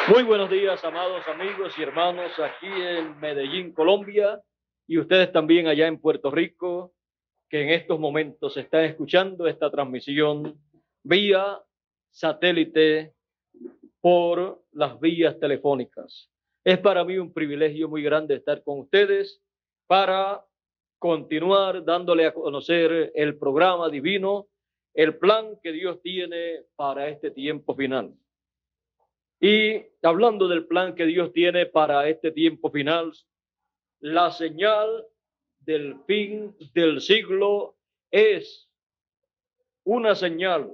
Muy buenos días, amados amigos y hermanos, aquí en Medellín, Colombia, y ustedes también allá en Puerto Rico, que en estos momentos están escuchando esta transmisión vía satélite por las vías telefónicas. Es para mí un privilegio muy grande estar con ustedes para continuar dándole a conocer el programa divino, el plan que Dios tiene para este tiempo final. Y hablando del plan que Dios tiene para este tiempo final, la señal del fin del siglo es una señal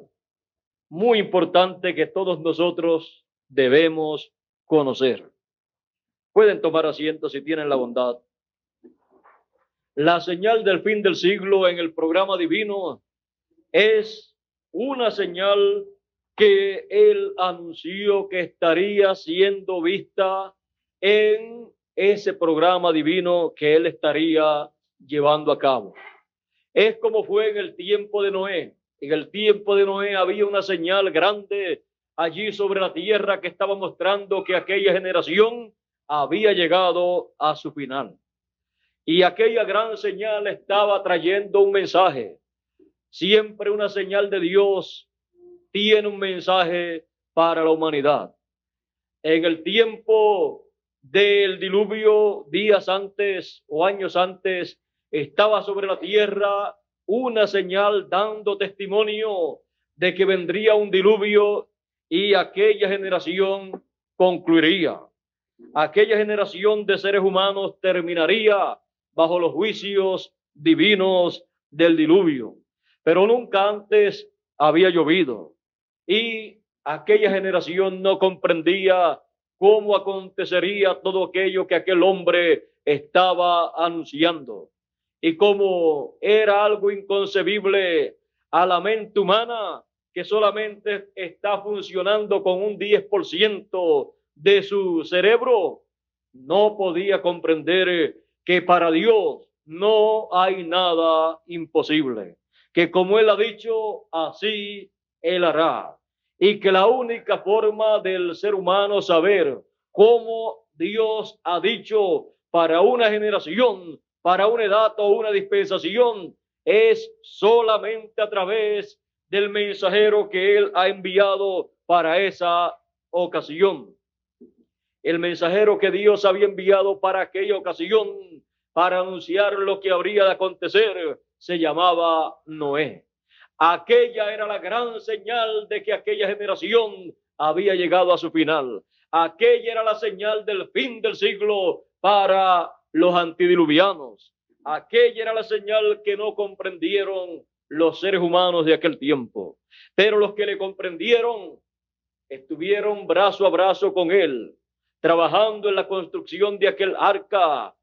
muy importante que todos nosotros debemos conocer. Pueden tomar asiento si tienen la bondad. La señal del fin del siglo en el programa divino es una señal que él anunció que estaría siendo vista en ese programa divino que él estaría llevando a cabo. Es como fue en el tiempo de Noé. En el tiempo de Noé había una señal grande allí sobre la tierra que estaba mostrando que aquella generación había llegado a su final. Y aquella gran señal estaba trayendo un mensaje. Siempre una señal de Dios tiene un mensaje para la humanidad. En el tiempo del diluvio, días antes o años antes, estaba sobre la tierra una señal dando testimonio de que vendría un diluvio y aquella generación concluiría. Aquella generación de seres humanos terminaría bajo los juicios divinos del diluvio. Pero nunca antes había llovido y aquella generación no comprendía cómo acontecería todo aquello que aquel hombre estaba anunciando y cómo era algo inconcebible a la mente humana que solamente está funcionando con un 10% de su cerebro. No podía comprender que para Dios no hay nada imposible, que como Él ha dicho, así Él hará. Y que la única forma del ser humano saber cómo Dios ha dicho para una generación, para una edad o una dispensación, es solamente a través del mensajero que Él ha enviado para esa ocasión. El mensajero que Dios había enviado para aquella ocasión, para anunciar lo que habría de acontecer, se llamaba Noé. Aquella era la gran señal de que aquella generación había llegado a su final. Aquella era la señal del fin del siglo para los antidiluvianos. Aquella era la señal que no comprendieron los seres humanos de aquel tiempo. Pero los que le comprendieron estuvieron brazo a brazo con él, trabajando en la construcción de aquel arca,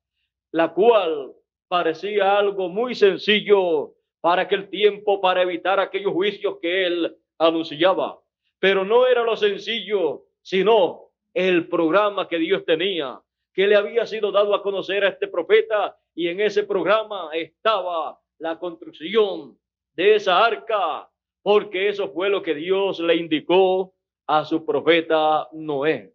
la cual parecía algo muy sencillo para aquel tiempo, para evitar aquellos juicios que él anunciaba. Pero no era lo sencillo, sino el programa que Dios tenía, que le había sido dado a conocer a este profeta, y en ese programa estaba la construcción de esa arca, porque eso fue lo que Dios le indicó a su profeta Noé.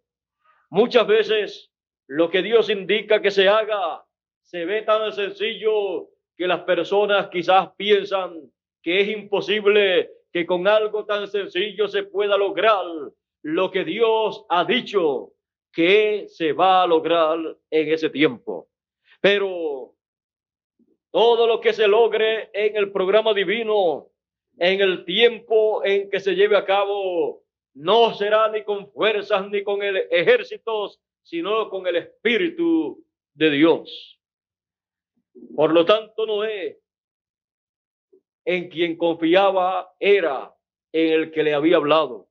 Muchas veces lo que Dios indica que se haga se ve tan sencillo que las personas quizás piensan que es imposible que con algo tan sencillo se pueda lograr lo que Dios ha dicho que se va a lograr en ese tiempo. Pero todo lo que se logre en el programa divino, en el tiempo en que se lleve a cabo, no será ni con fuerzas ni con ejércitos, sino con el Espíritu de Dios. Por lo tanto, Noé, en quien confiaba, era en el que le había hablado,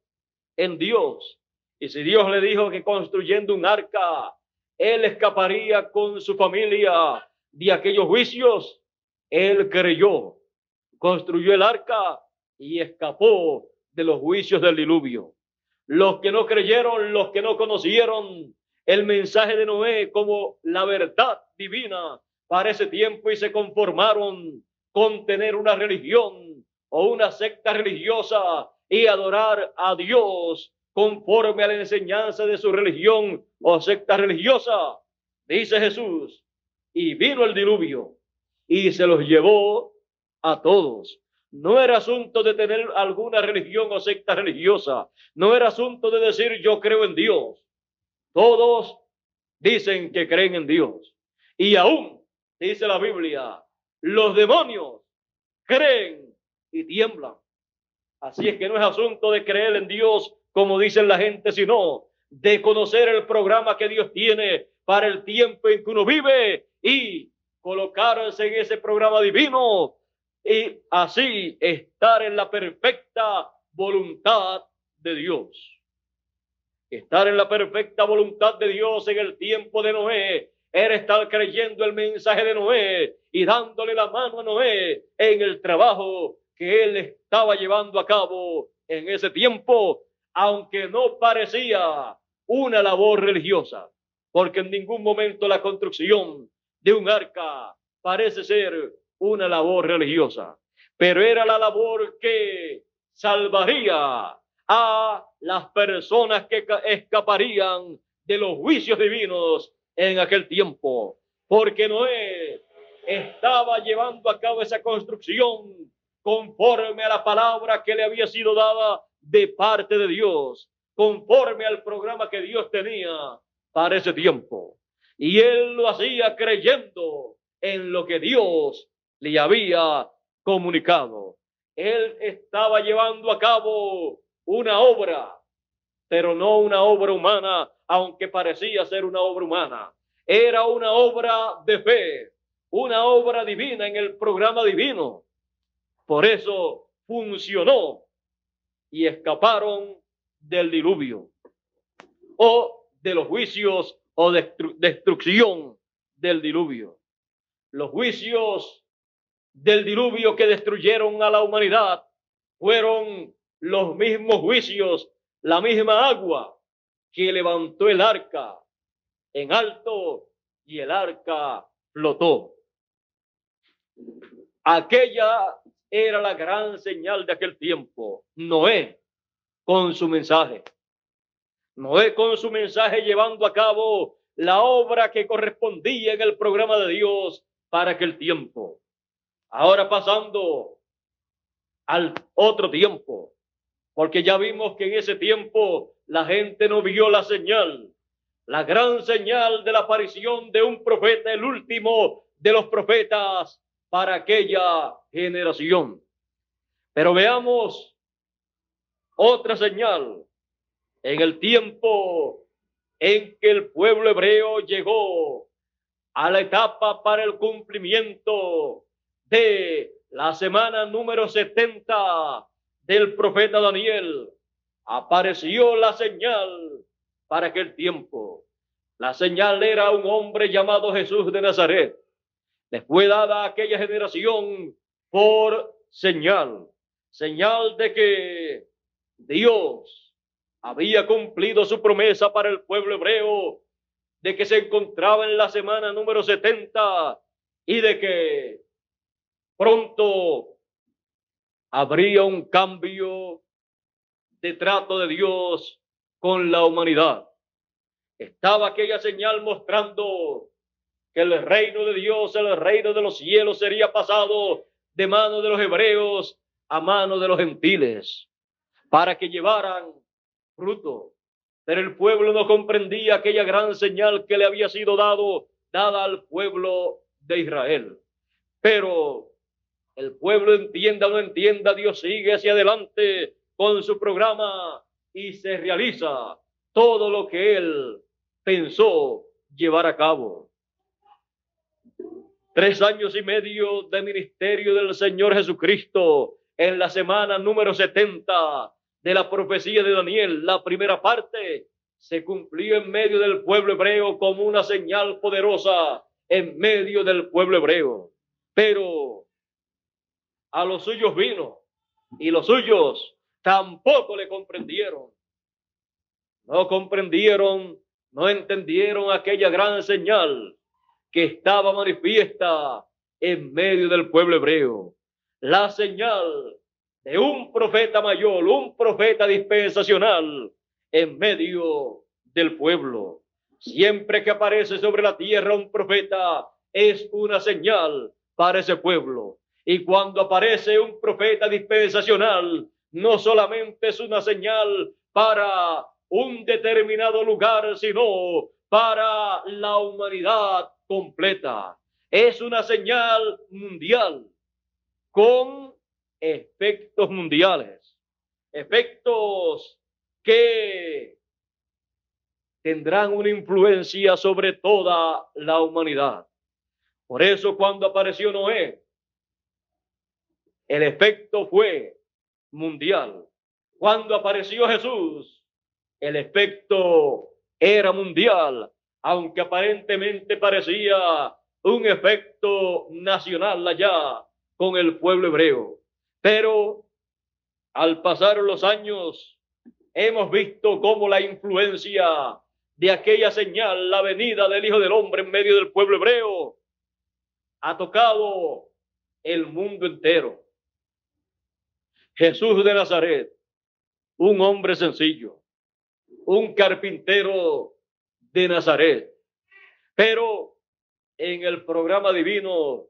en Dios. Y si Dios le dijo que construyendo un arca, él escaparía con su familia de aquellos juicios, él creyó, construyó el arca y escapó de los juicios del diluvio. Los que no creyeron, los que no conocieron el mensaje de Noé como la verdad divina para ese tiempo y se conformaron con tener una religión o una secta religiosa y adorar a Dios conforme a la enseñanza de su religión o secta religiosa, dice Jesús, y vino el diluvio y se los llevó a todos. No era asunto de tener alguna religión o secta religiosa, no era asunto de decir yo creo en Dios. Todos dicen que creen en Dios. Y aún, dice la Biblia, los demonios creen y tiemblan. Así es que no es asunto de creer en Dios, como dicen la gente, sino de conocer el programa que Dios tiene para el tiempo en que uno vive y colocarse en ese programa divino y así estar en la perfecta voluntad de Dios. Estar en la perfecta voluntad de Dios en el tiempo de Noé era estar creyendo el mensaje de Noé y dándole la mano a Noé en el trabajo que él estaba llevando a cabo en ese tiempo, aunque no parecía una labor religiosa, porque en ningún momento la construcción de un arca parece ser una labor religiosa, pero era la labor que salvaría a las personas que escaparían de los juicios divinos en aquel tiempo, porque Noé estaba llevando a cabo esa construcción conforme a la palabra que le había sido dada de parte de Dios, conforme al programa que Dios tenía para ese tiempo. Y él lo hacía creyendo en lo que Dios le había comunicado. Él estaba llevando a cabo una obra, pero no una obra humana, aunque parecía ser una obra humana. Era una obra de fe, una obra divina en el programa divino. Por eso funcionó y escaparon del diluvio o de los juicios o destrucción del diluvio. Los juicios del diluvio que destruyeron a la humanidad fueron los mismos juicios, la misma agua que levantó el arca en alto y el arca flotó. Aquella era la gran señal de aquel tiempo. Noé con su mensaje. Noé con su mensaje llevando a cabo la obra que correspondía en el programa de Dios para aquel tiempo. Ahora pasando al otro tiempo, porque ya vimos que en ese tiempo la gente no vio la señal, la gran señal de la aparición de un profeta, el último de los profetas para aquella generación. Pero veamos otra señal en el tiempo en que el pueblo hebreo llegó a la etapa para el cumplimiento de la semana número 70 del profeta Daniel. Apareció la señal para aquel tiempo. La señal era un hombre llamado Jesús de Nazaret. Les fue dada a aquella generación por señal, señal de que Dios había cumplido su promesa para el pueblo hebreo, de que se encontraba en la semana número 70 y de que pronto habría un cambio de trato de Dios con la humanidad. Estaba aquella señal mostrando que el reino de Dios, el reino de los cielos, sería pasado de mano de los hebreos a mano de los gentiles, para que llevaran fruto. Pero el pueblo no comprendía aquella gran señal que le había sido dada al pueblo de Israel. Pero el pueblo, entienda o no entienda, Dios sigue hacia adelante con su programa y se realiza todo lo que él pensó llevar a cabo. 3 años y medio de ministerio del Señor Jesucristo en la semana número 70 de la profecía de Daniel. La primera parte se cumplió en medio del pueblo hebreo como una señal poderosa en medio del pueblo hebreo. Pero a los suyos vino y los suyos tampoco le comprendieron. No comprendieron, no entendieron aquella gran señal que estaba manifiesta en medio del pueblo hebreo. La señal de un profeta mayor, un profeta dispensacional, en medio del pueblo. Siempre que aparece sobre la tierra un profeta, es una señal para ese pueblo. Y cuando aparece un profeta dispensacional, no solamente es una señal para un determinado lugar, sino para la humanidad completa. Es una señal mundial con efectos mundiales, efectos que tendrán una influencia sobre toda la humanidad. Por eso cuando apareció Noé, el efecto fue mundial. Cuando apareció Jesús, el efecto era mundial, aunque aparentemente parecía un efecto nacional allá con el pueblo hebreo. Pero al pasar los años, hemos visto cómo la influencia de aquella señal, la venida del Hijo del Hombre en medio del pueblo hebreo, ha tocado el mundo entero. Jesús de Nazaret, un hombre sencillo, un carpintero de Nazaret, pero en el programa divino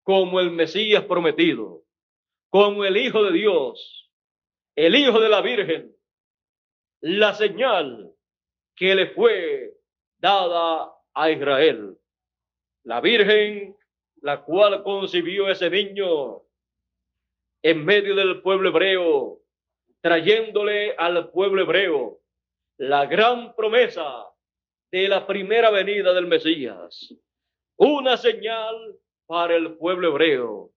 como el Mesías prometido, como el Hijo de Dios, el Hijo de la Virgen, la señal que le fue dada a Israel. La Virgen, la cual concibió ese niño en medio del pueblo hebreo, trayéndole al pueblo hebreo la gran promesa de la primera venida del Mesías, una señal para el pueblo hebreo,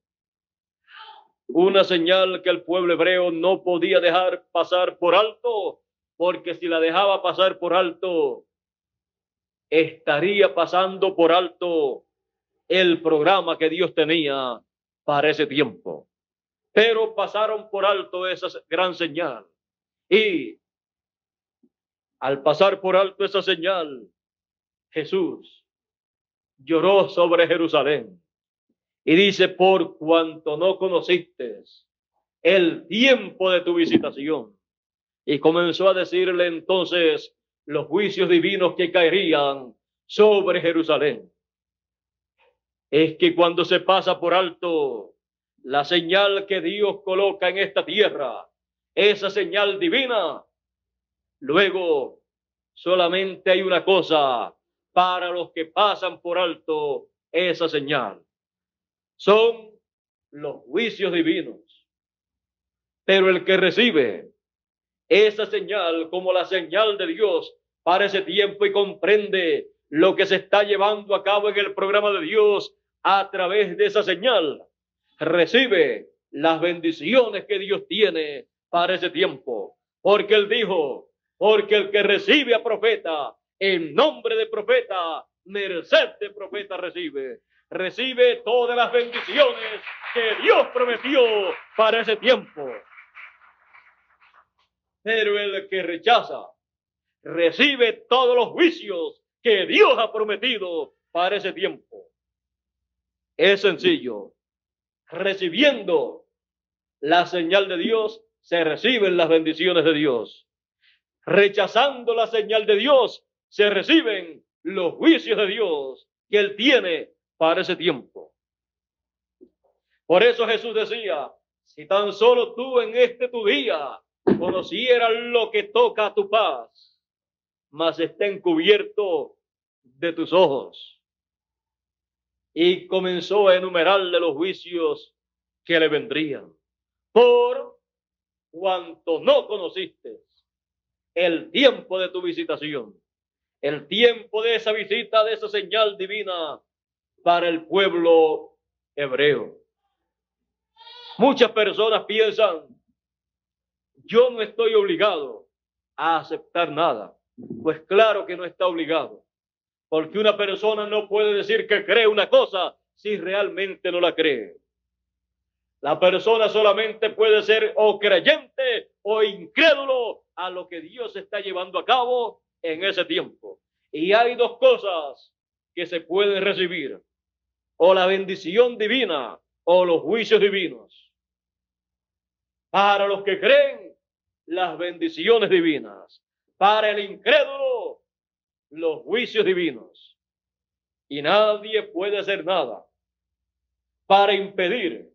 una señal que el pueblo hebreo no podía dejar pasar por alto, porque si la dejaba pasar por alto, estaría pasando por alto el programa que Dios tenía para ese tiempo. Pero pasaron por alto esa gran señal. Y al pasar por alto esa señal, Jesús lloró sobre Jerusalén. Y dice, por cuanto no conociste el tiempo de tu visitación. Y comenzó a decirle entonces los juicios divinos que caerían sobre Jerusalén. Es que cuando se pasa por alto la señal que Dios coloca en esta tierra, esa señal divina, luego solamente hay una cosa para los que pasan por alto esa señal. Son los juicios divinos. Pero el que recibe esa señal como la señal de Dios para ese tiempo y comprende lo que se está llevando a cabo en el programa de Dios a través de esa señal, recibe las bendiciones que Dios tiene para ese tiempo. Porque Él dijo, porque el que recibe a profeta, en nombre de profeta, merced de profeta recibe. Recibe todas las bendiciones que Dios prometió para ese tiempo. Pero el que rechaza, recibe todos los juicios que Dios ha prometido para ese tiempo. Es sencillo. Recibiendo la señal de Dios, se reciben las bendiciones de Dios. Rechazando la señal de Dios, se reciben los juicios de Dios que Él tiene para ese tiempo. Por eso Jesús decía, si tan solo tú en este tu día conocieras lo que toca a tu paz, mas está encubierto de tus ojos. Y comenzó a enumerarle los juicios que le vendrían. Por cuanto no conociste el tiempo de tu visitación, el tiempo de esa visita, de esa señal divina para el pueblo hebreo. Muchas personas piensan, yo no estoy obligado a aceptar nada. Pues claro que no está obligado, porque una persona no puede decir que cree una cosa si realmente no la cree. La persona solamente puede ser o creyente o incrédulo a lo que Dios está llevando a cabo en ese tiempo. Y hay dos cosas que se pueden recibir, o la bendición divina o los juicios divinos. Para los que creen, las bendiciones divinas. para el incrédulo los juicios divinos. Y nadie puede hacer nada para impedir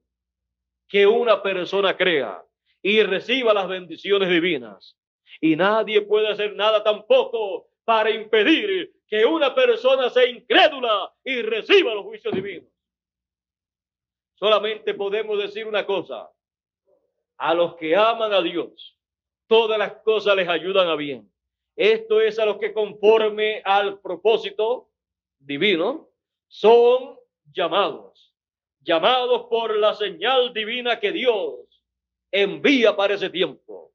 que una persona crea y reciba las bendiciones divinas. Y nadie puede hacer nada tampoco para impedir que una persona sea incrédula y reciba los juicios divinos. Solamente podemos decir una cosa: a los que aman a Dios, todas las cosas les ayudan a bien. Esto es a los que conforme al propósito divino son llamados por la señal divina que Dios envía para ese tiempo.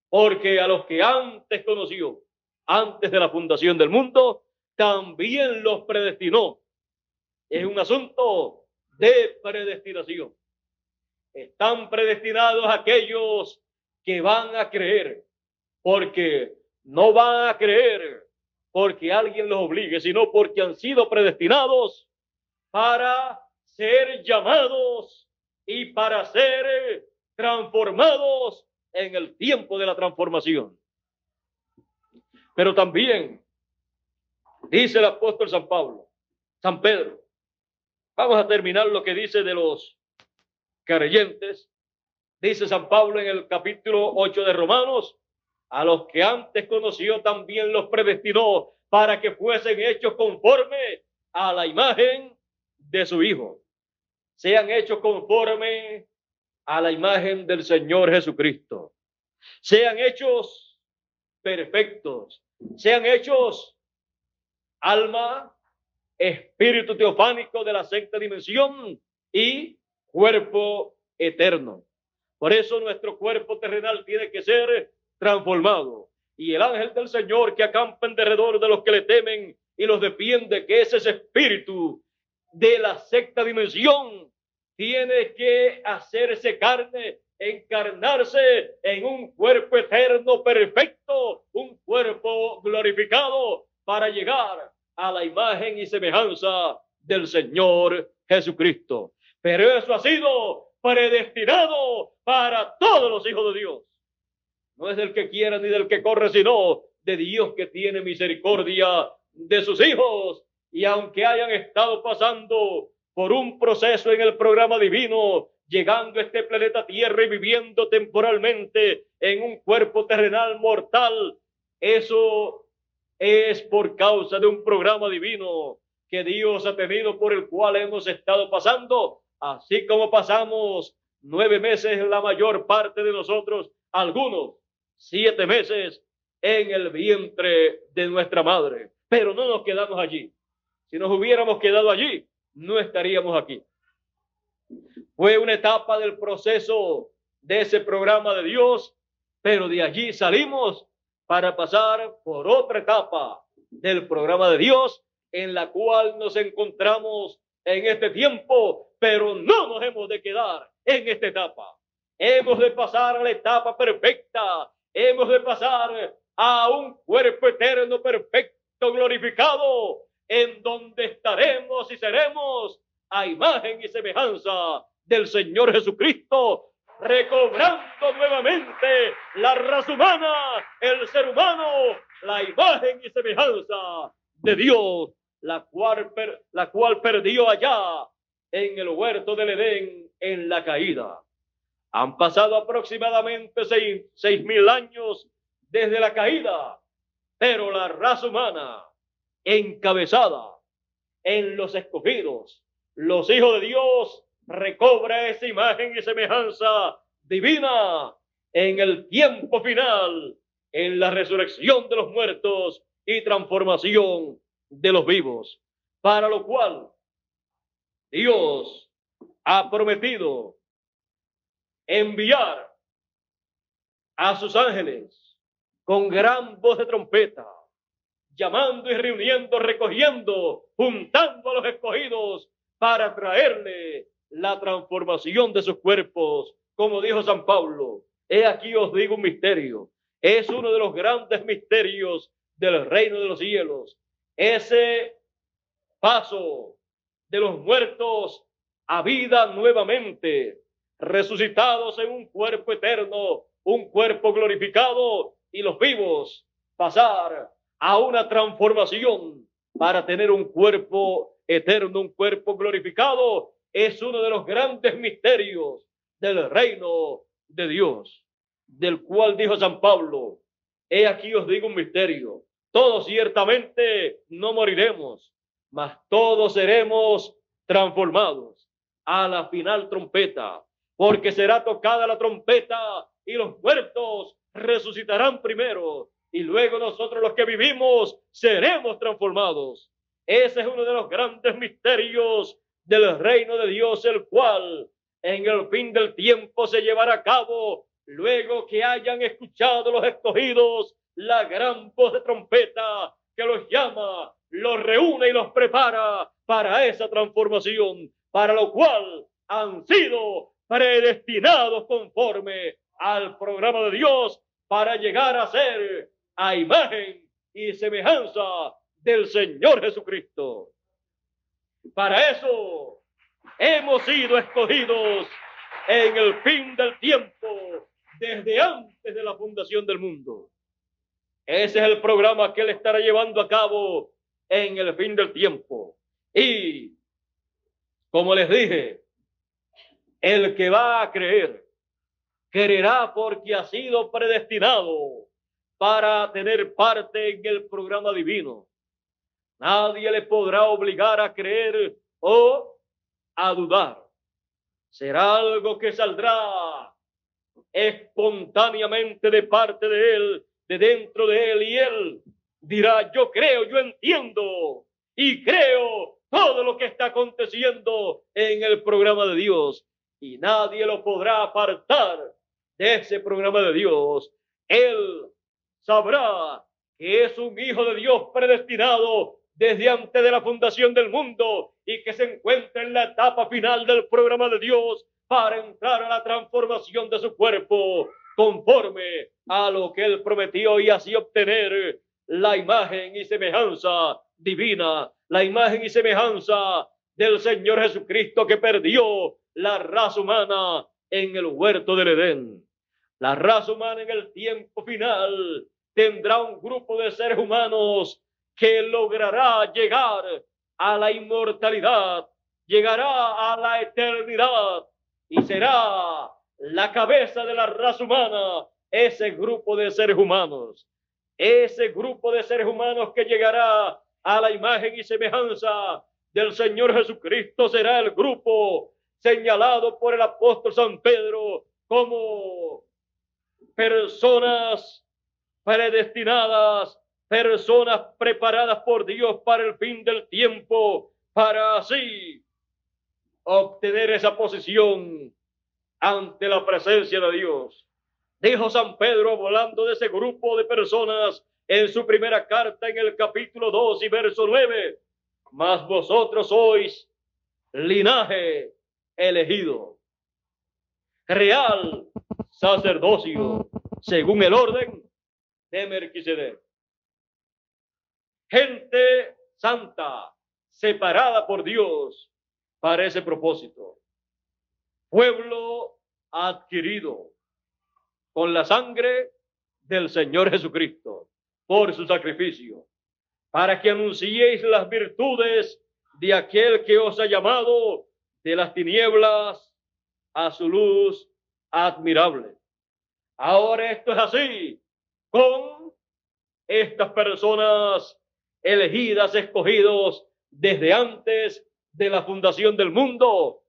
Porque a los que antes conoció, antes de la fundación del mundo, también los predestinó. Es un asunto de predestinación. Están predestinados aquellos que van a creer, porque no van a creer porque alguien los obligue, sino porque han sido predestinados para ser llamados y para ser transformados en el tiempo de la transformación. Pero también dice el apóstol San Pedro, vamos a terminar lo que dice de los creyentes. Dice San Pablo en el capítulo 8 de Romanos: a los que antes conoció también los predestinó para que fuesen hechos conforme a la imagen de su Hijo. Sean hechos conforme a la imagen del Señor Jesucristo. Sean hechos perfectos. Sean hechos alma, espíritu teofánico de la sexta dimensión y cuerpo eterno. Por eso nuestro cuerpo terrenal tiene que ser transformado. Y el ángel del Señor que acampa en derredor de los que le temen y los defiende, que es ese espíritu de la sexta dimensión, tiene que hacerse carne, encarnarse en un cuerpo eterno perfecto, un cuerpo glorificado, para llegar a la imagen y semejanza del Señor Jesucristo. Pero eso ha sido predestinado para todos los hijos de Dios. No es del que quiera ni del que corre, sino de Dios, que tiene misericordia de sus hijos. Y aunque hayan estado pasando por un proceso en el programa divino, llegando a este planeta Tierra y viviendo temporalmente en un cuerpo terrenal mortal, eso es por causa de un programa divino que Dios ha tenido, por el cual hemos estado pasando, así como pasamos 9 meses la mayor parte de nosotros, algunos 7 meses en el vientre de nuestra madre. Pero no nos quedamos allí. Si nos hubiéramos quedado allí, no estaríamos aquí. Fue una etapa del proceso de ese programa de Dios, pero de allí salimos para pasar por otra etapa del programa de Dios, en la cual nos encontramos en este tiempo, pero no nos hemos de quedar en esta etapa. Hemos de pasar a la etapa perfecta. Hemos de pasar a un cuerpo eterno perfecto, glorificado, en donde estaremos y seremos a imagen y semejanza del Señor Jesucristo, recobrando nuevamente la raza humana, el ser humano, la imagen y semejanza de Dios, la cual perdió allá en el huerto del Edén en la caída. Han pasado aproximadamente 6.000 años desde la caída, pero la raza humana, encabezada en los escogidos, los hijos de Dios, recobra esa imagen y semejanza divina en el tiempo final, en la resurrección de los muertos y transformación de los vivos, para lo cual Dios ha prometido enviar a sus ángeles con gran voz de trompeta, llamando y reuniendo, recogiendo, juntando a los escogidos para traerle la transformación de sus cuerpos. Como dijo San Pablo: he aquí os digo un misterio. Es uno de los grandes misterios del reino de los cielos, ese paso de los muertos a vida nuevamente, resucitados en un cuerpo eterno, un cuerpo glorificado, y los vivos pasar a una transformación para tener un cuerpo eterno, un cuerpo glorificado, es uno de los grandes misterios del reino de Dios, del cual dijo San Pablo: he aquí os digo un misterio, todos ciertamente no moriremos, mas todos seremos transformados a la final trompeta, porque será tocada la trompeta y los muertos resucitarán primero, y luego nosotros los que vivimos seremos transformados. Ese es uno de los grandes misterios del reino de Dios, el cual en el fin del tiempo se llevará a cabo luego que hayan escuchado los escogidos la gran voz de trompeta que los llama, los reúne y los prepara para esa transformación, para lo cual han sido predestinados conforme al programa de Dios para llegar a ser a imagen y semejanza del Señor Jesucristo. Para eso hemos sido escogidos en el fin del tiempo, desde antes de la fundación del mundo. Ese es el programa que Él estará llevando a cabo en el fin del tiempo. Y, como les dije, el que va a creer, creerá porque ha sido predestinado para tener parte en el programa divino. Nadie le podrá obligar a creer o a dudar. Será algo que saldrá espontáneamente de parte de él, de dentro de él, y él dirá: yo creo, yo entiendo y creo todo lo que está aconteciendo en el programa de Dios, y nadie lo podrá apartar de ese programa de Dios. Él sabrá que es un hijo de Dios predestinado desde antes de la fundación del mundo y que se encuentra en la etapa final del programa de Dios para entrar a la transformación de su cuerpo conforme a lo que Él prometió, y así obtener la imagen y semejanza divina, la imagen y semejanza del Señor Jesucristo, que perdió la raza humana en el huerto del Edén. La raza humana en el tiempo final tendrá un grupo de seres humanos que logrará llegar a la inmortalidad, llegará a la eternidad y será la cabeza de la raza humana, ese grupo de seres humanos. Ese grupo de seres humanos que llegará a la imagen y semejanza del Señor Jesucristo será el grupo señalado por el apóstol San Pedro como personas predestinadas, personas preparadas por Dios para el fin del tiempo, para así obtener esa posición ante la presencia de Dios. Dijo San Pedro, hablando de ese grupo de personas en su primera carta, en el capítulo 2 y verso 9: mas vosotros sois linaje elegido, real sacerdocio, según el orden de Melquisedec. Gente santa, separada por Dios para ese propósito. Pueblo adquirido con la sangre del Señor Jesucristo por su sacrificio, para que anunciéis las virtudes de aquel que os ha llamado de las tinieblas a su luz admirable. Ahora esto es así con estas personas elegidas, escogidos desde antes de la fundación del mundo,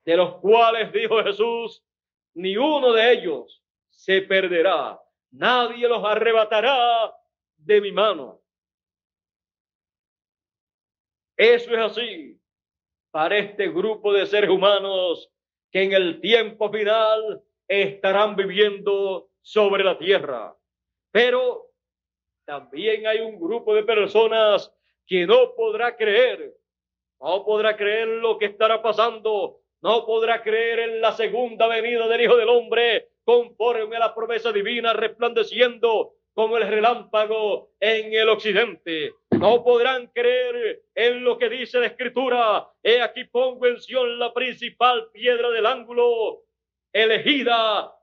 de los cuales dijo Jesús: ni uno de ellos se perderá, nadie los arrebatará de mi mano. Eso es así para este grupo de seres humanos que en el tiempo final estarán viviendo sobre la tierra. Pero también hay un grupo de personas que no podrá creer lo que estará pasando, no podrá creer en la segunda venida del Hijo del Hombre conforme a la promesa divina resplandeciendo como el relámpago en el occidente. No podrán creer en lo que dice la Escritura: he aquí pongo en Sión la principal piedra del ángulo, elegida,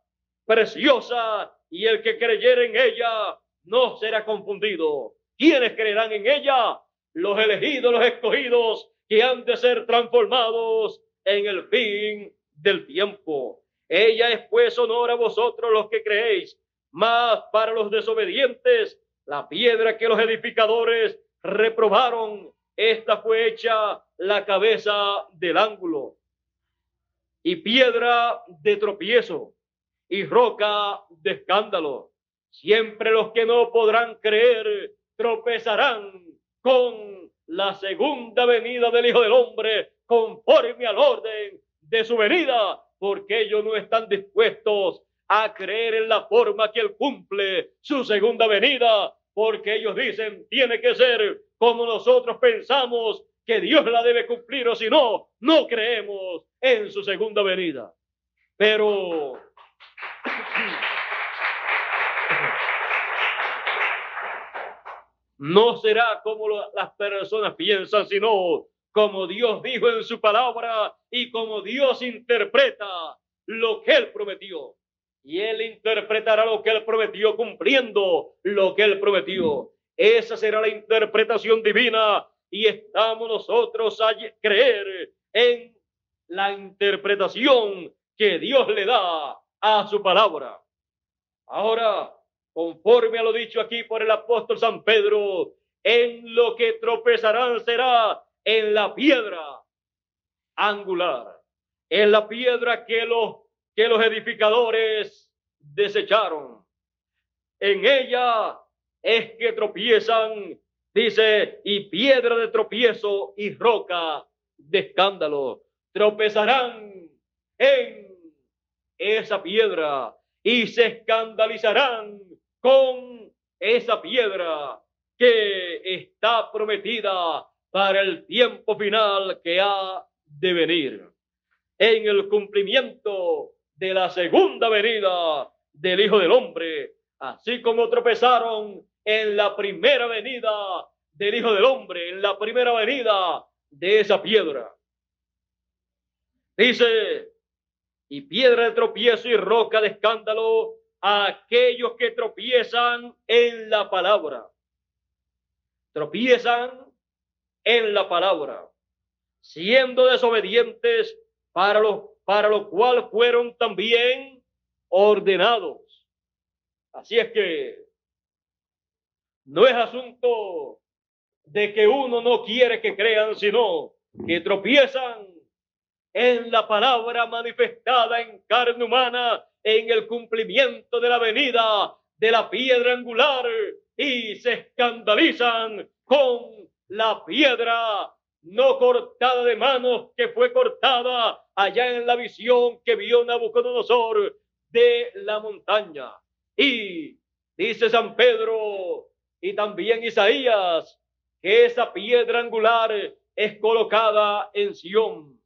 preciosa, y el que creyere en ella no será confundido. ¿Quiénes creerán en ella? Los elegidos, los escogidos, que han de ser transformados en el fin del tiempo. Ella es pues honor a vosotros los que creéis, mas para los desobedientes, la piedra que los edificadores reprobaron, esta fue hecha la cabeza del ángulo, y piedra de tropiezo, y roca de escándalo. Siempre los que no podrán creer tropezarán con la segunda venida del Hijo del Hombre, conforme al orden de su venida, porque ellos no están dispuestos a creer en la forma que Él cumple su segunda venida, porque ellos dicen, tiene que ser como nosotros pensamos que Dios la debe cumplir, o si no, no creemos en su segunda venida. Pero no será como las personas piensan, sino como Dios dijo en su palabra y como Dios interpreta lo que Él prometió. Y Él interpretará lo que Él prometió cumpliendo lo que Él prometió. Esa será la interpretación divina y estamos nosotros a creer en la interpretación que Dios le da a su palabra. Ahora, conforme a lo dicho aquí por el apóstol San Pedro, en lo que tropezarán será en la piedra angular, en la piedra que los edificadores desecharon. En ella es que tropiezan, dice, y piedra de tropiezo y roca de escándalo. Tropezarán en esa piedra y se escandalizarán con esa piedra que está prometida para el tiempo final que ha de venir. En el cumplimiento de la segunda venida del Hijo del Hombre, así como tropezaron en la primera venida del Hijo del Hombre, en la primera venida de esa piedra. Dice, y piedra de tropiezo y roca de escándalo a aquellos que tropiezan en la palabra. Tropiezan en la palabra, siendo desobedientes, para lo cual fueron también ordenados. Así es que no es asunto de que uno no quiere que crean, sino que tropiezan en la palabra manifestada en carne humana, en el cumplimiento de la venida de la piedra angular, y se escandalizan con la piedra no cortada de manos, que fue cortada allá en la visión que vio Nabucodonosor de la montaña. Y dice San Pedro y también Isaías que esa piedra angular es colocada en Sión.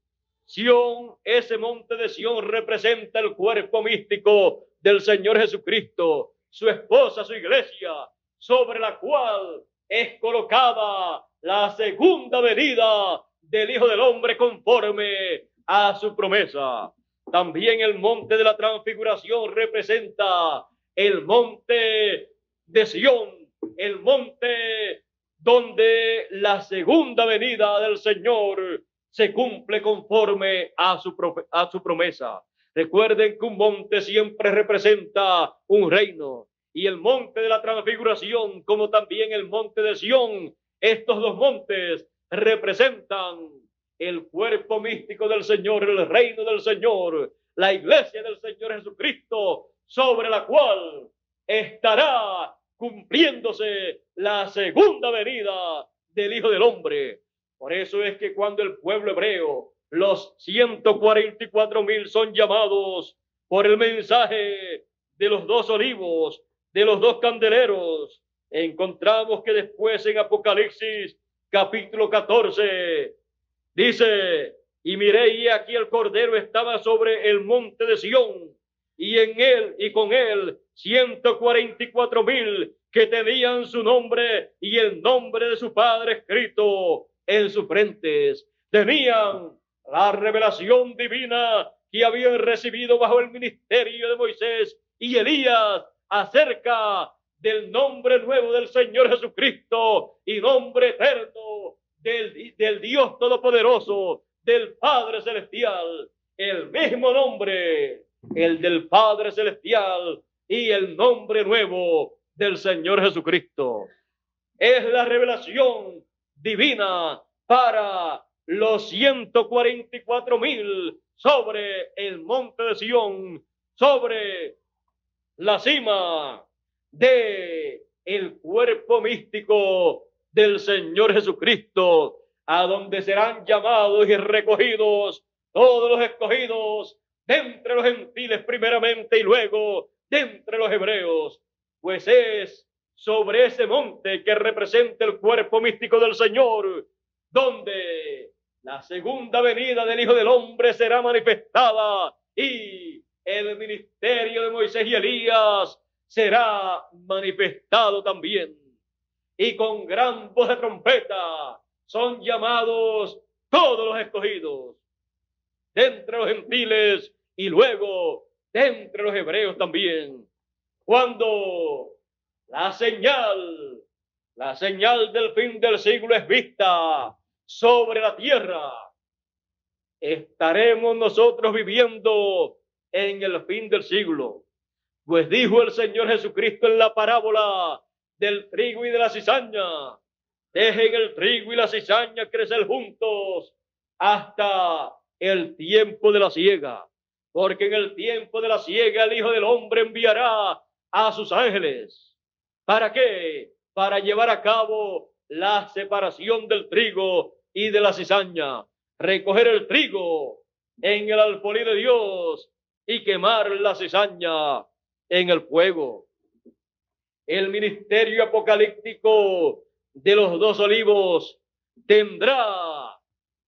Sión, ese monte de Sión, representa el cuerpo místico del Señor Jesucristo, su esposa, su iglesia, sobre la cual es colocada la segunda venida del Hijo del Hombre conforme a su promesa. También el monte de la transfiguración representa el monte de Sión, el monte donde la segunda venida del Señor se cumple conforme a su promesa. Recuerden que un monte siempre representa un reino, y el monte de la transfiguración, como también el monte de Sión, estos dos montes representan el cuerpo místico del Señor, el reino del Señor, la iglesia del Señor Jesucristo, sobre la cual estará cumpliéndose la segunda venida del Hijo del Hombre. Por eso es que cuando el pueblo hebreo, los 144,000 son llamados por el mensaje de los dos olivos, de los dos candeleros, encontramos que después en Apocalipsis capítulo 14 dice, y miré y aquí el Cordero estaba sobre el monte de Sión, y en él y con él 144,000 que tenían su nombre y el nombre de su Padre escrito en sus frentes. Tenían la revelación divina que habían recibido bajo el ministerio de Moisés y Elías acerca del nombre nuevo del Señor Jesucristo y nombre eterno del Dios Todopoderoso, del Padre Celestial, el mismo nombre, el del Padre Celestial y el nombre nuevo del Señor Jesucristo. Es la revelación divina para los 144,000 sobre el monte de Sión, sobre la cima de el cuerpo místico del Señor Jesucristo, a donde serán llamados y recogidos todos los escogidos de entre los gentiles primeramente y luego de entre los hebreos, pues es sobre ese monte que representa el cuerpo místico del Señor, donde la segunda venida del Hijo del Hombre será manifestada y el ministerio de Moisés y Elías será manifestado también. Y con gran voz de trompeta son llamados todos los escogidos de entre los gentiles y luego de entre los hebreos también. Cuando la señal del fin del siglo es vista sobre la tierra, estaremos nosotros viviendo en el fin del siglo. Pues dijo el Señor Jesucristo en la parábola del trigo y de la cizaña: dejen el trigo y la cizaña crecer juntos hasta el tiempo de la siega, porque en el tiempo de la siega el Hijo del Hombre enviará a sus ángeles. ¿Para qué? Para llevar a cabo la separación del trigo y de la cizaña, recoger el trigo en el alfolí de Dios y quemar la cizaña en el fuego. El ministerio apocalíptico de los dos olivos tendrá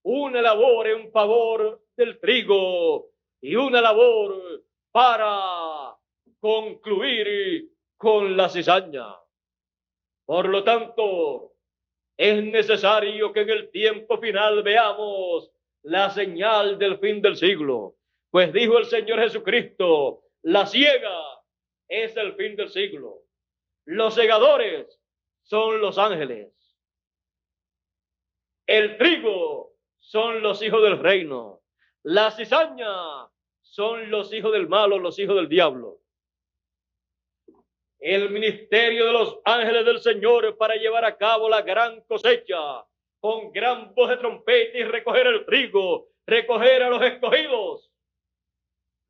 una labor en favor del trigo y una labor para concluir con la cizaña. Por lo tanto, es necesario que en el tiempo final veamos la señal del fin del siglo. Pues dijo el Señor Jesucristo: la siega es el fin del siglo. Los segadores son los ángeles. El trigo son los hijos del reino. La cizaña son los hijos del malo, los hijos del diablo. El ministerio de los ángeles del Señor para llevar a cabo la gran cosecha con gran voz de trompeta y recoger el trigo, recoger a los escogidos,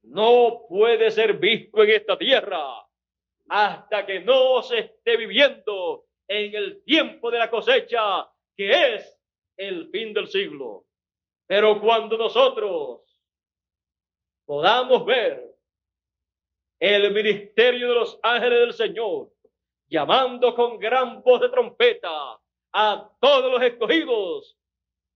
no puede ser visto en esta tierra hasta que no se esté viviendo en el tiempo de la cosecha, que es el fin del siglo. Pero cuando nosotros podamos ver el ministerio de los ángeles del Señor llamando con gran voz de trompeta a todos los escogidos,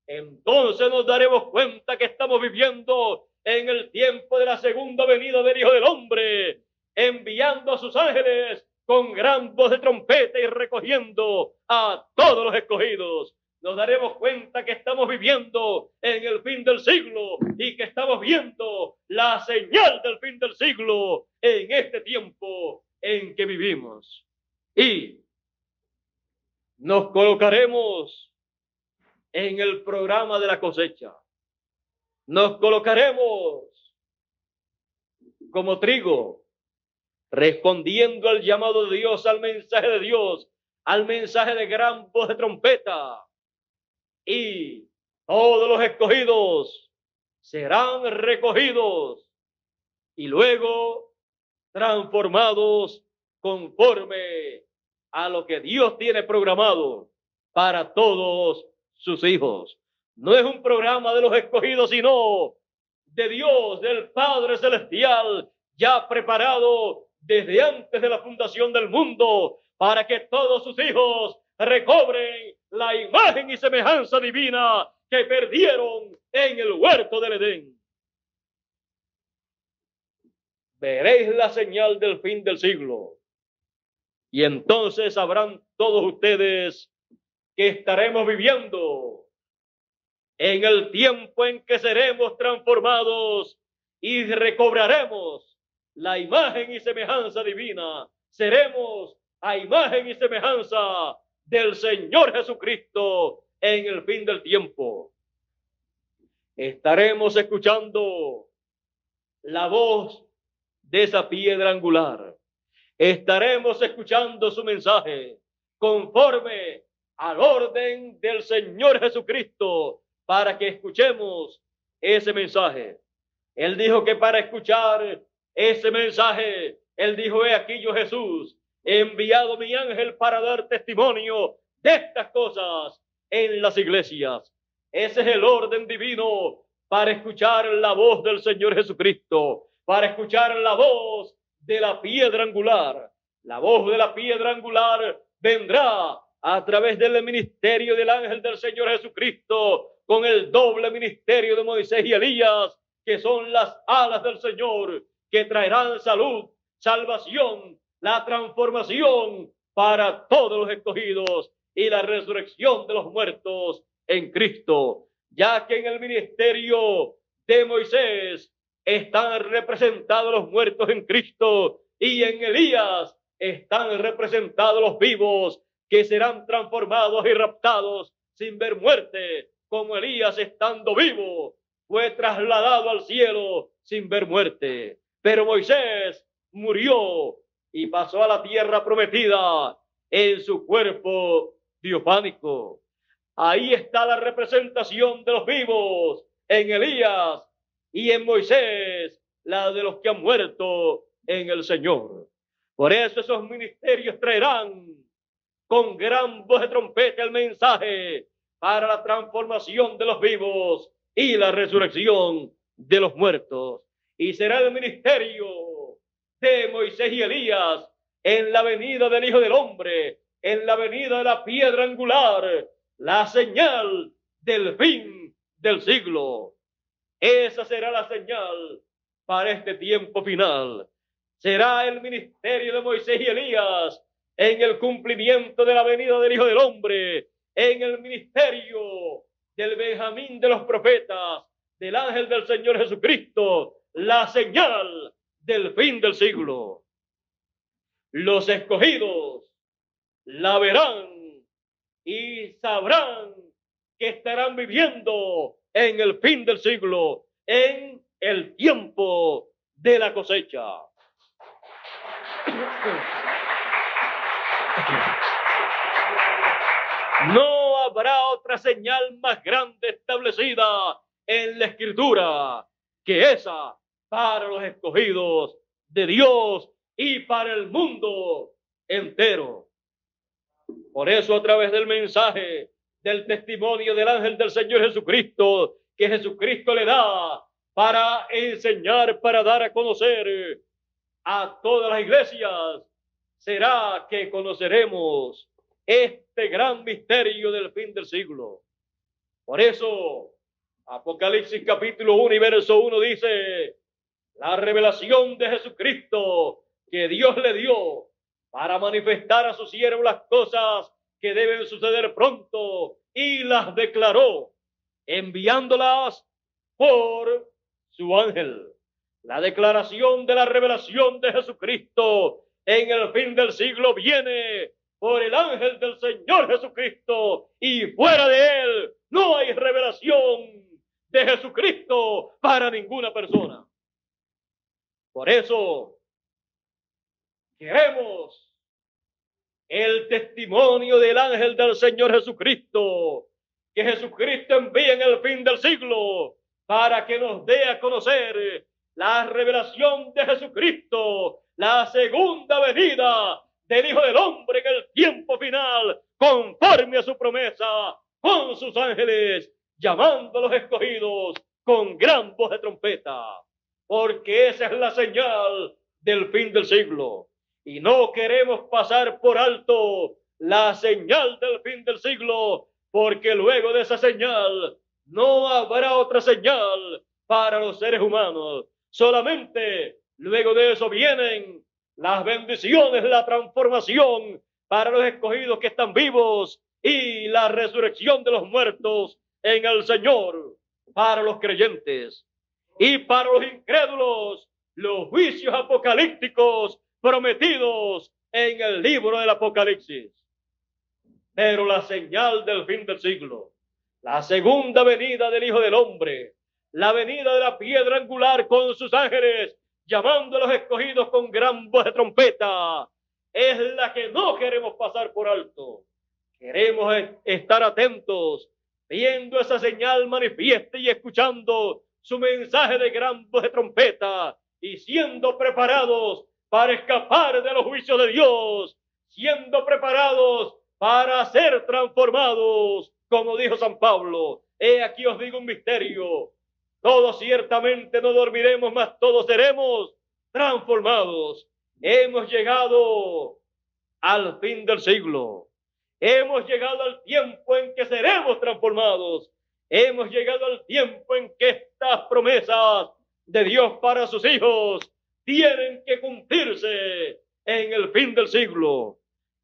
entonces nos daremos cuenta que estamos viviendo en el tiempo de la segunda venida del Hijo del Hombre, enviando a sus ángeles con gran voz de trompeta y recogiendo a todos los escogidos. Nos daremos cuenta que estamos viviendo en el fin del siglo y que estamos viendo la señal del fin del siglo en este tiempo en que vivimos. Y nos colocaremos en el programa de la cosecha. Nos colocaremos como trigo, respondiendo al llamado de Dios, al mensaje de Dios, al mensaje de gran voz de trompeta. Y todos los escogidos serán recogidos y luego transformados conforme a lo que Dios tiene programado para todos sus hijos. No es un programa de los escogidos, sino de Dios, del Padre Celestial, ya preparado desde antes de la fundación del mundo, para que todos sus hijos recobren la imagen y semejanza divina que perdieron en el huerto del Edén. Veréis la señal del fin del siglo, y entonces sabrán todos ustedes que estaremos viviendo en el tiempo en que seremos transformados y recobraremos la imagen y semejanza divina. Seremos a imagen y semejanza del Señor Jesucristo en el fin del tiempo. Estaremos escuchando la voz de esa piedra angular. Estaremos escuchando su mensaje conforme al orden del Señor Jesucristo para que escuchemos ese mensaje. Él dijo que para escuchar ese mensaje, él dijo: he aquí yo, Jesús, he enviado mi ángel para dar testimonio de estas cosas en las iglesias. Ese es el orden divino para escuchar la voz del Señor Jesucristo, para escuchar la voz de la piedra angular. La voz de la piedra angular vendrá a través del ministerio del ángel del Señor Jesucristo, con el doble ministerio de Moisés y Elías, que son las alas del Señor, que traerán salud, salvación, la transformación para todos los escogidos y la resurrección de los muertos en Cristo, ya que en el ministerio de Moisés están representados los muertos en Cristo, y en Elías están representados los vivos, que serán transformados y raptados sin ver muerte, como Elías, estando vivo, fue trasladado al cielo sin ver muerte. Pero Moisés murió y pasó a la tierra prometida en su cuerpo teofánico. Ahí está la representación de los vivos en Elías, y en Moisés la de los que han muerto en el Señor. Por eso esos ministerios traerán con gran voz de trompeta el mensaje para la transformación de los vivos y la resurrección de los muertos. Y será el ministerio de Moisés y Elías en la venida del Hijo del Hombre, en la venida de la piedra angular, la señal del fin del siglo. Esa será la señal para este tiempo final. Será el ministerio de Moisés y Elías en el cumplimiento de la venida del Hijo del Hombre, en el ministerio del Benjamín de los profetas, del ángel del Señor Jesucristo, la señal del fin del siglo. Los escogidos la verán y sabrán que estarán viviendo en el fin del siglo, en el tiempo de la cosecha. No habrá otra señal más grande establecida en la Escritura que esa para los escogidos de Dios y para el mundo entero. Por eso, a través del mensaje, del testimonio del ángel del Señor Jesucristo, que Jesucristo le da para enseñar, para dar a conocer a todas las iglesias, será que conoceremos este gran misterio del fin del siglo. Por eso, Apocalipsis capítulo 1 y verso 1 dice: la revelación de Jesucristo que Dios le dio para manifestar a sus siervos las cosas que deben suceder pronto, y las declaró, enviándolas por su ángel. La declaración de la revelación de Jesucristo en el fin del siglo viene por el ángel del Señor Jesucristo, y fuera de él no hay revelación de Jesucristo para ninguna persona. Por eso queremos el testimonio del ángel del Señor Jesucristo, que Jesucristo envía en el fin del siglo, para que nos dé a conocer la revelación de Jesucristo, la segunda venida del Hijo del Hombre en el tiempo final, conforme a su promesa, con sus ángeles, llamando a los escogidos con gran voz de trompeta, porque esa es la señal del fin del siglo. Y no queremos pasar por alto la señal del fin del siglo, porque luego de esa señal no habrá otra señal para los seres humanos. Solamente luego de eso vienen las bendiciones, la transformación para los escogidos que están vivos, y la resurrección de los muertos en el Señor para los creyentes. Y para los incrédulos, los juicios apocalípticos prometidos en el libro del Apocalipsis. Pero la señal del fin del siglo, la segunda venida del Hijo del Hombre, la venida de la piedra angular con sus ángeles, llamando a los escogidos con gran voz de trompeta, es la que no queremos pasar por alto. Queremos estar atentos, viendo esa señal manifiesta y escuchando su mensaje de gran voz de trompeta y siendo preparados para escapar de los juicios de Dios, siendo preparados para ser transformados, como dijo San Pablo. He aquí os digo un misterio: todos ciertamente no dormiremos, mas todos seremos transformados. Hemos llegado al fin del siglo. Hemos llegado al tiempo en que seremos transformados. Hemos llegado al tiempo en que estas promesas de Dios para sus hijos tienen que cumplirse en el fin del siglo.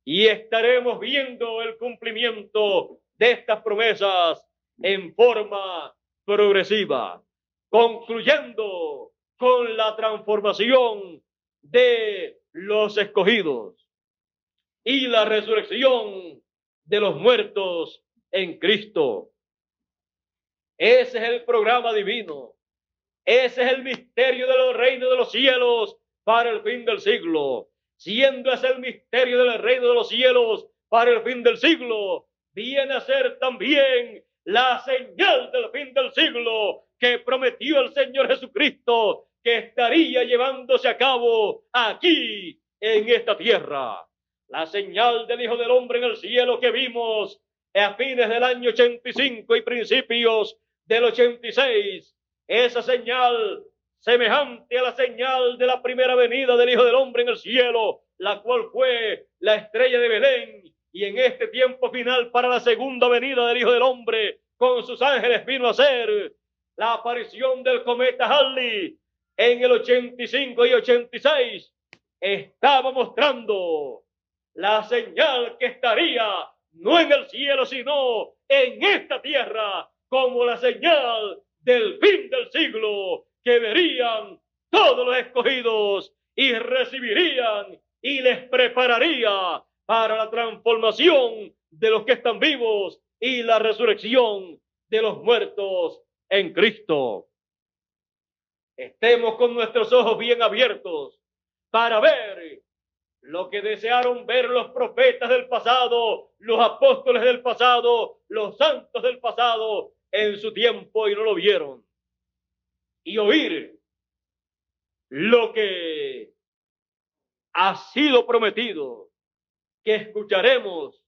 Y estaremos viendo el cumplimiento de estas promesas en forma progresiva, concluyendo con la transformación de los escogidos y la resurrección de los muertos en Cristo. Ese es el programa divino. Ese es el misterio de los reinos de los cielos para el fin del siglo. Siendo ese el misterio del reino de los cielos para el fin del siglo, viene a ser también la señal del fin del siglo que prometió el Señor Jesucristo que estaría llevándose a cabo aquí en esta tierra. La señal del Hijo del Hombre en el cielo que vimos a fines del año 85 y principios del 86, esa señal semejante a la señal de la primera venida del Hijo del Hombre en el cielo, la cual fue la estrella de Belén, y en este tiempo final para la segunda venida del Hijo del Hombre con sus ángeles vino a ser la aparición del cometa Halley en el 85 y 86, estaba mostrando la señal que estaría no en el cielo, sino en esta tierra, como la señal del fin del siglo, que verían todos los escogidos y recibirían y les prepararía para la transformación de los que están vivos y la resurrección de los muertos en Cristo. Estemos con nuestros ojos bien abiertos para ver lo que desearon ver los profetas del pasado, los apóstoles del pasado, los santos del pasado en su tiempo y no lo vieron. Y oír lo que ha sido prometido, que escucharemos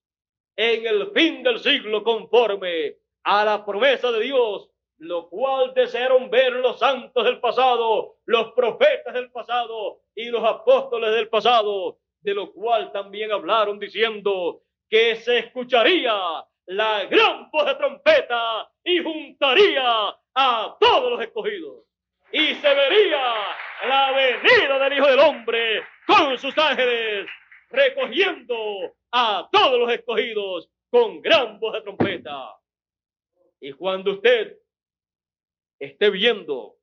en el fin del siglo conforme a la promesa de Dios, lo cual desearon ver los santos del pasado, los profetas del pasado y los apóstoles del pasado, de lo cual también hablaron diciendo que se escucharía la gran voz de trompeta y juntaría a todos los escogidos. Y se vería la venida del Hijo del Hombre con sus ángeles, recogiendo a todos los escogidos con gran voz de trompeta. Y cuando usted esté viendo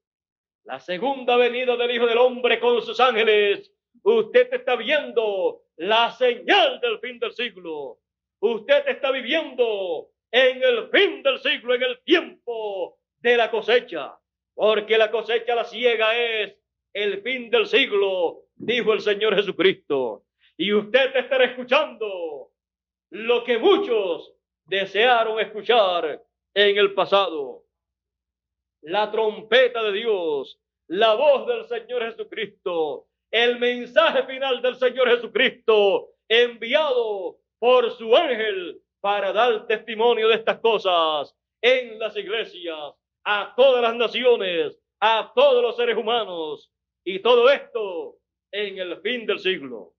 la segunda venida del Hijo del Hombre con sus ángeles, usted está viendo la señal del fin del siglo. Usted está viviendo en el fin del siglo, en el tiempo de la cosecha, porque la cosecha, la siega, es el fin del siglo, dijo el Señor Jesucristo. Y usted estará escuchando lo que muchos desearon escuchar en el pasado: la trompeta de Dios, la voz del Señor Jesucristo, el mensaje final del Señor Jesucristo, enviado por su ángel para dar testimonio de estas cosas en las iglesias, a todas las naciones, a todos los seres humanos, y todo esto en el fin del siglo.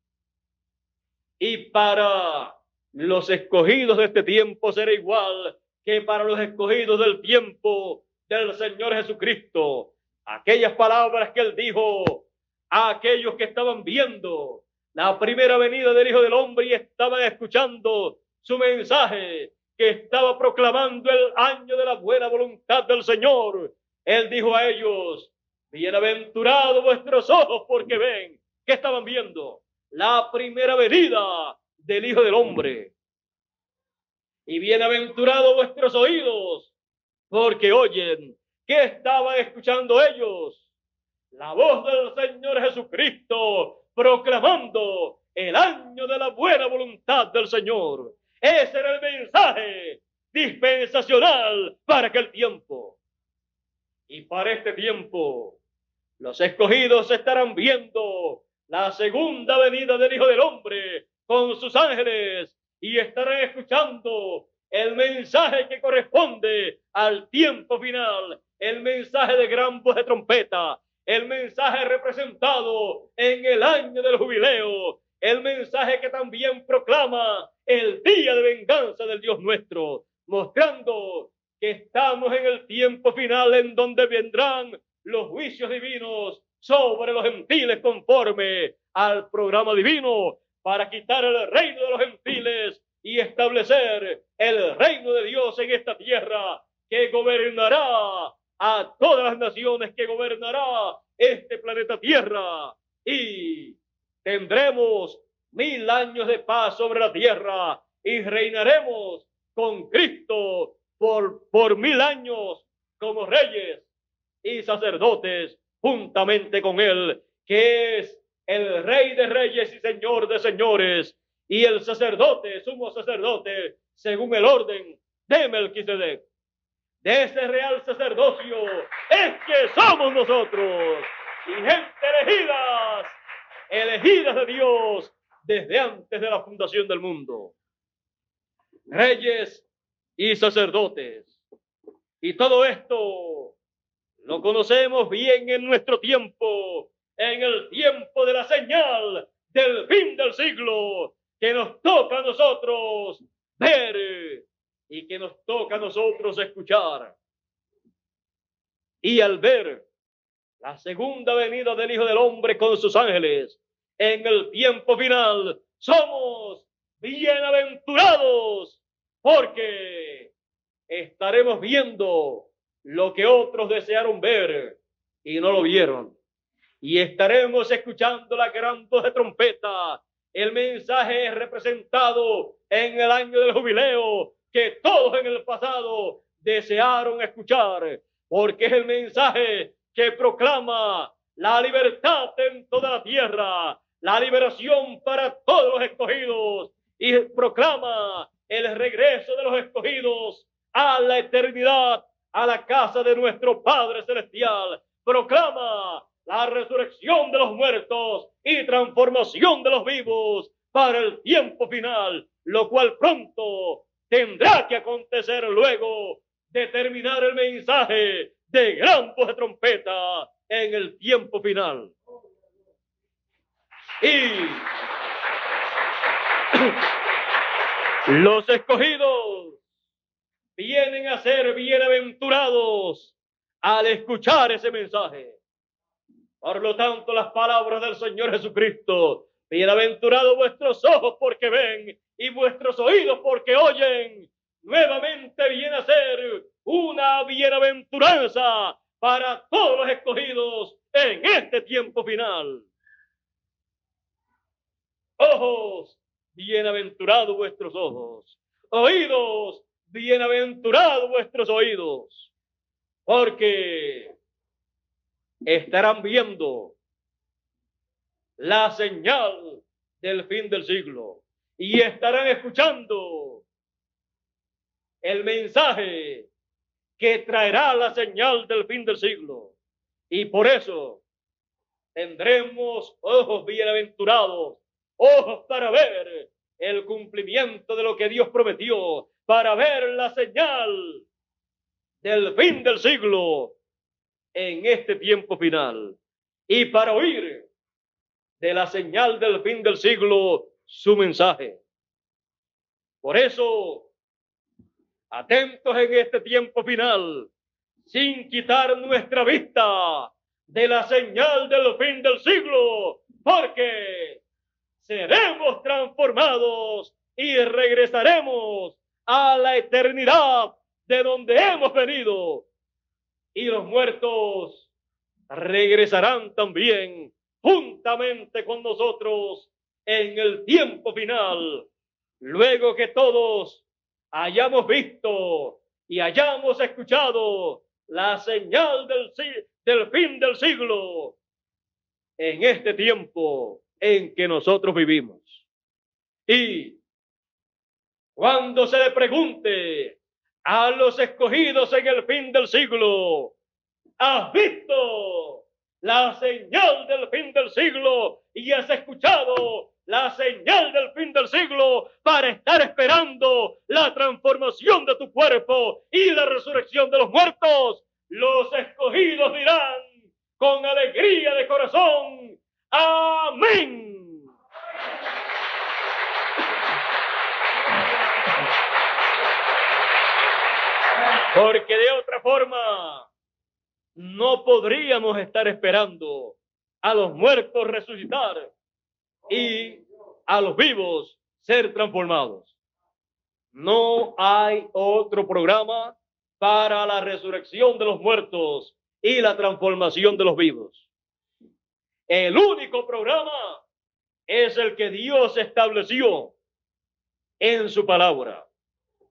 Y para los escogidos de este tiempo será igual que para los escogidos del tiempo del Señor Jesucristo. Aquellas palabras que él dijo a aquellos que estaban viendo la primera venida del Hijo del Hombre y estaban escuchando su mensaje, que estaba proclamando el año de la buena voluntad del Señor. Él dijo a ellos: bienaventurados vuestros ojos porque ven. ¿Qué estaban viendo? la primera venida del Hijo del Hombre. Y bienaventurados vuestros oídos, porque oyen. ¿Qué estaban escuchando ellos? La voz del Señor Jesucristo proclamando el año de la buena voluntad del Señor. Ese era el mensaje dispensacional para aquel tiempo. Y para este tiempo, los escogidos estarán viendo la segunda venida del Hijo del Hombre con sus ángeles y estarán escuchando el mensaje que corresponde al tiempo final, el mensaje de gran voz de trompeta, el mensaje representado en el año del jubileo, el mensaje que también proclama el día de venganza del Dios nuestro, mostrando que estamos en el tiempo final en donde vendrán los juicios divinos sobre los gentiles conforme al programa divino para quitar el reino de los gentiles y establecer el reino de Dios en esta tierra que gobernará a todas las naciones, que gobernará este planeta Tierra y tendremos 1000 años de paz sobre la tierra y reinaremos con Cristo por 1000 años como reyes y sacerdotes juntamente con él, que es el Rey de Reyes y Señor de Señores, y el sacerdote, sumo sacerdote, según el orden de Melquisedec. De ese real sacerdocio es que somos nosotros, y gente elegidas de Dios desde antes de la fundación del mundo. Reyes y sacerdotes. Y todo esto lo conocemos bien en nuestro tiempo, en el tiempo de la señal del fin del siglo, que nos toca a nosotros ver y que nos toca a nosotros escuchar. Y al ver la segunda venida del Hijo del Hombre con sus ángeles en el tiempo final, somos bienaventurados porque estaremos viendo lo que otros desearon ver y no lo vieron. Y estaremos escuchando la gran voz de trompeta, el mensaje representado en el año del jubileo que todos en el pasado desearon escuchar, porque es el mensaje que proclama la libertad en toda la tierra, la liberación para todos los escogidos y proclama el regreso de los escogidos a la eternidad, a la casa de nuestro Padre Celestial. Proclama la resurrección de los muertos y transformación de los vivos para el tiempo final, lo cual pronto tendrá que acontecer luego de terminar el mensaje de gran voz de trompeta en el tiempo final. Y los escogidos vienen a ser bienaventurados al escuchar ese mensaje. Por lo tanto, las palabras del Señor Jesucristo: bienaventurados vuestros ojos porque ven y vuestros oídos porque oyen, nuevamente viene a ser una bienaventuranza para todos los escogidos en este tiempo final. Ojos, bienaventurados vuestros ojos. Oídos, bienaventurados vuestros oídos, porque estarán viendo la señal del fin del siglo y estarán escuchando el mensaje que traerá la señal del fin del siglo. Y por eso tendremos ojos bienaventurados, ojos para ver el cumplimiento de lo que Dios prometió, para ver la señal del fin del siglo en este tiempo final y para oír de la señal del fin del siglo su mensaje. Por eso, atentos en este tiempo final, sin quitar nuestra vista de la señal del fin del siglo, porque seremos transformados y regresaremos a la eternidad de donde hemos venido. Y los muertos regresarán también juntamente con nosotros en el tiempo final, luego que todos hayamos visto y hayamos escuchado la señal del fin del siglo, en este tiempo en que nosotros vivimos. Y cuando se le pregunte a los escogidos en el fin del siglo, ¿has visto la señal del fin del siglo y has escuchado la señal del fin del siglo para estar esperando la transformación de tu cuerpo y la resurrección de los muertos? Los escogidos dirán con alegría de corazón: amén. Porque de otra forma no podríamos estar esperando a los muertos resucitar y a los vivos ser transformados. No hay otro programa para la resurrección de los muertos y la transformación de los vivos. El único programa es el que Dios estableció en su palabra,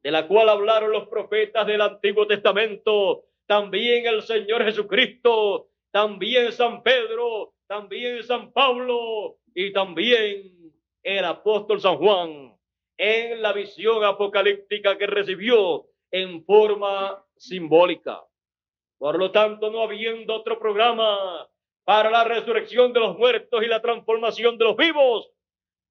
de la cual hablaron los profetas del Antiguo Testamento, también el Señor Jesucristo, también San Pedro, también San Pablo y también el apóstol San Juan, en la visión apocalíptica que recibió en forma simbólica. Por lo tanto, no habiendo otro programa para la resurrección de los muertos y la transformación de los vivos,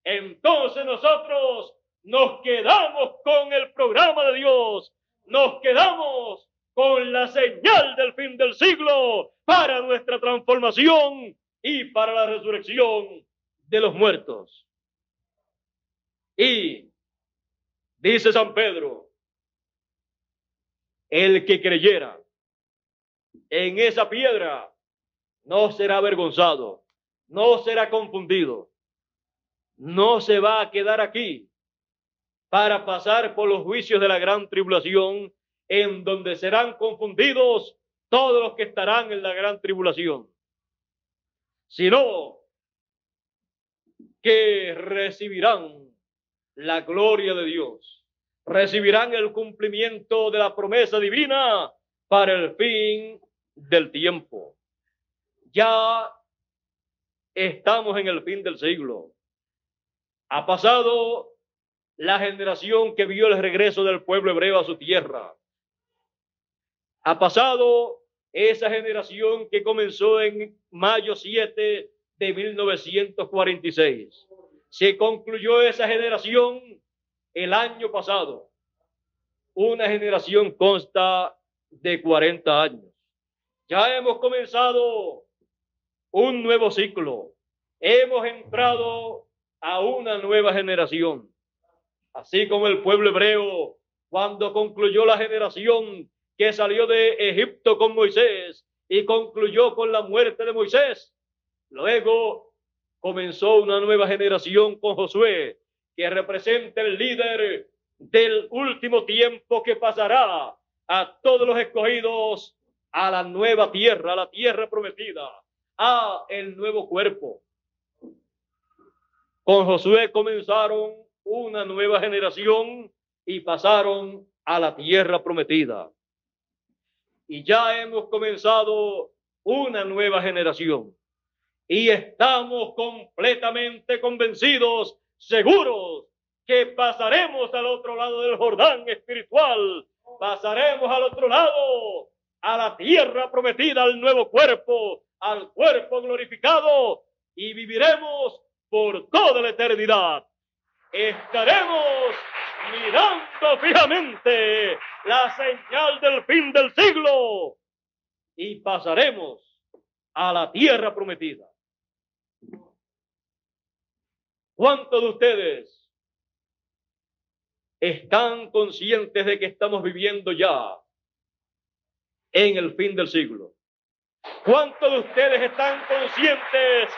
entonces nosotros nos quedamos con el programa de Dios, nos quedamos con la señal del fin del siglo para nuestra transformación y para la resurrección de los muertos. Y dice San Pedro: el que creyera en esa piedra no será avergonzado, no será confundido, no se va a quedar aquí para pasar por los juicios de la gran tribulación, en donde serán confundidos todos los que estarán en la gran tribulación, sino que recibirán la gloria de Dios, recibirán el cumplimiento de la promesa divina para el fin del tiempo. Ya estamos en el fin del siglo. Ha pasado la generación que vio el regreso del pueblo hebreo a su tierra. Ha pasado esa generación que comenzó en mayo 7 de 1946. Se concluyó esa generación el año pasado. Una generación consta de 40 años. Ya hemos comenzado un nuevo ciclo. Hemos entrado a una nueva generación. Así como el pueblo hebreo, cuando concluyó la generación que salió de Egipto con Moisés y concluyó con la muerte de Moisés, luego comenzó una nueva generación con Josué, que representa el líder del último tiempo que pasará a todos los escogidos a la nueva tierra, a la tierra prometida, a el nuevo cuerpo. Con Josué comenzaron una nueva generación y pasaron a la tierra prometida. Y ya hemos comenzado una nueva generación. Y estamos completamente convencidos, seguros, que pasaremos al otro lado del Jordán espiritual. Pasaremos al otro lado, a la tierra prometida, al nuevo cuerpo, al cuerpo glorificado, y viviremos por toda la eternidad. Estaremos mirando fijamente la señal del fin del siglo y pasaremos a la tierra prometida. ¿Cuántos de ustedes están conscientes de que estamos viviendo ya en el fin del siglo? ¿Cuántos de ustedes están conscientes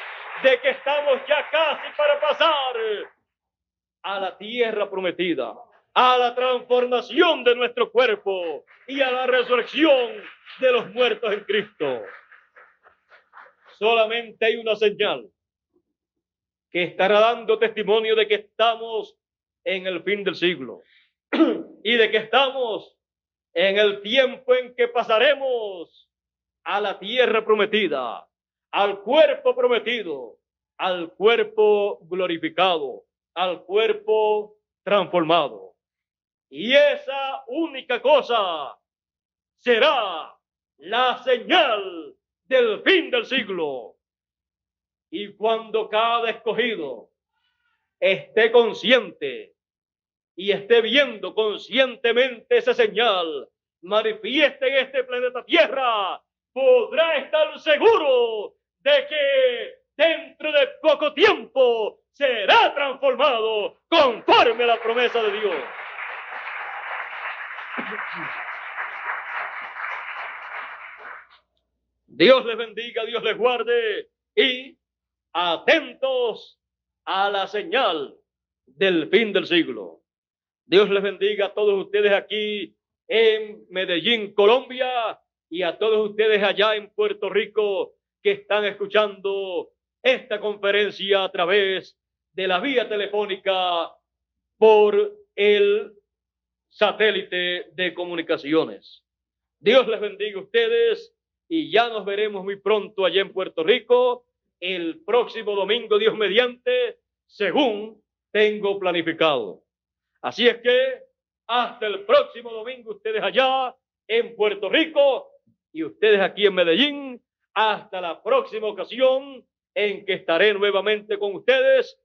de que estamos ya casi para pasar a la tierra prometida, a la transformación de nuestro cuerpo y a la resurrección de los muertos en Cristo? Solamente hay una señal que estará dando testimonio de que estamos en el fin del siglo y de que estamos en el tiempo en que pasaremos a la tierra prometida, al cuerpo prometido, al cuerpo glorificado, al cuerpo transformado. Y esa única cosa será la señal del fin del siglo. Y cuando cada escogido esté consciente y esté viendo conscientemente esa señal manifiesta en este planeta Tierra, podrá estar seguro de que dentro de poco tiempo será transformado conforme a la promesa de Dios. Dios les bendiga, Dios les guarde y atentos a la señal del fin del siglo. Dios les bendiga a todos ustedes aquí en Medellín, Colombia, y a todos ustedes allá en Puerto Rico que están escuchando esta conferencia a través de la vía telefónica por el satélite de comunicaciones. Dios les bendiga a ustedes y ya nos veremos muy pronto allá en Puerto Rico, el próximo domingo, Dios mediante, según tengo planificado. Así es que hasta el próximo domingo, ustedes allá en Puerto Rico y ustedes aquí en Medellín, hasta la próxima ocasión en que estaré nuevamente con ustedes,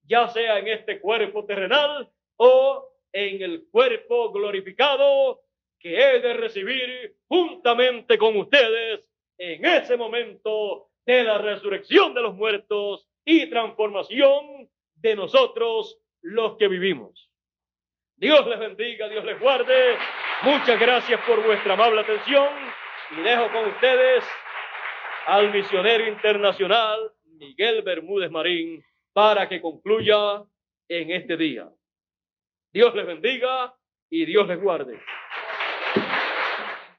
ya sea en este cuerpo terrenal o en el cuerpo glorificado que he de recibir juntamente con ustedes en ese momento de la resurrección de los muertos y transformación de nosotros los que vivimos. Dios les bendiga, Dios les guarde. Muchas gracias por vuestra amable atención y dejo con ustedes al misionero internacional Miguel Bermúdez Marín para que concluya en este día. Dios les bendiga y Dios les guarde.